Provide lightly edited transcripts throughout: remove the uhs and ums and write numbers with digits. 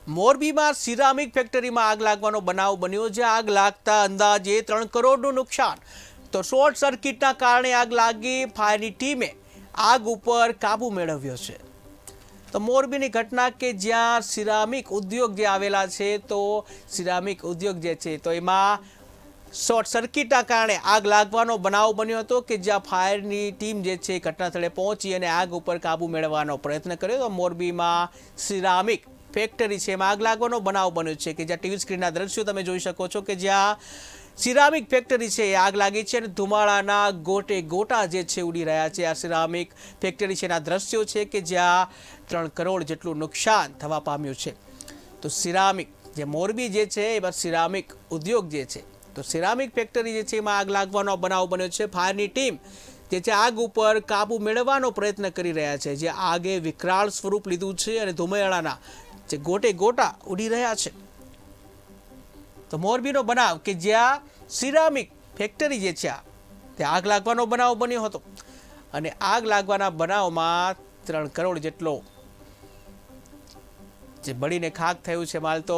મોરબીમાં સિરામિક ફેક્ટરીમાં આગ લાગવાનો બનાવ બન્યો, જે આગ લાગતા અંદાજે 3 કરોડનું નુકસાન. તો શોર્ટ સર્કિટના કારણે આગ લાગી. ફાયરની ટીમે આગ ઉપર કાબુ મેળવ્યો છે. તો મોરબીની ઘટના કે જ્યાં સિરામિક ઉદ્યોગ જે આવેલા છે, તો સિરામિક ઉદ્યોગ જે છે તો એમાં શોર્ટ સર્કિટના કારણે આગ લાગવાનો બનાવ બન્યો હતો, કે જ્યાં ફાયરની ટીમ જે છે ઘટના સ્થળે પહોંચી અને આગ ઉપર કાબુ મેળવવાનો પ્રયત્ન કર્યો. તો મોરબીમાં સિરામિક ફેક્ટરી છે એમાં આગ લાગવાનો બનાવ બન્યો છે, કે જ્યાં ટીવી સ્ક્રીનના દ્રશ્યો તમે જોઈ શકો છો કે જ્યાં સિરામિક ફેક્ટરી છે એ આગ લાગી છે અને ધુમાડાના ગોટે ગોટા જે છે ઉડી રહ્યા છે. આ સિરામિક ફેક્ટરી છે એના દ્રશ્યો છે કે જ્યાં 3 કરોડ જેટલું નુકસાન થવા પામ્યું છે. તો સિરામિક જે મોરબી જે છે એમાં સિરામિક ઉદ્યોગ જે છે, તો સિરામિક ફેક્ટરી જે છે એમાં આગ લાગવાનો બનાવ બન્યો છે. ફાયરની ટીમ જે છે આગ ઉપર કાબુ મેળવવાનો પ્રયત્ન કરી રહ્યા છે, જે આગે વિકરાળ સ્વરૂપ લીધું છે અને ધુમાડાના જે ગોટે ગોટા ઉડી રહ્યા છે. તો મોરબીનો બનાવ કે જ્યાં સિરામિક ફેક્ટરી જે છે ત્યાં આગ લાગવાનો બનાવ બન્યો હતો અને આગ લાગવાના બનાવમાં 3 કરોડ જેટલો જે બળીને ખાખ થયું છે. માલ તો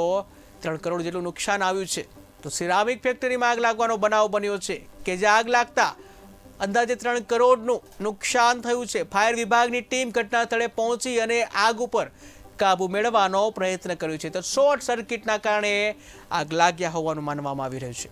3 કરોડ જેટલું નુકસાન આવ્યું છે. તો સિરામિક ફેક્ટરીમાં આગ લાગવાનો બનાવ બન્યો છે, કે જે આગ લાગતા અંદાજે 3 કરોડનું નુકસાન થયું છે. ફાયર વિભાગની ટીમ ઘટના સ્થળે પહોંચી અને આગ ઉપર કાબુ મેળવવાનો પ્રયત્ન કર્યો છે. તો શોર્ટ સર્કિટના કારણે આગ લાગ્યા હોવાનું માનવામાં આવી રહ્યું છે.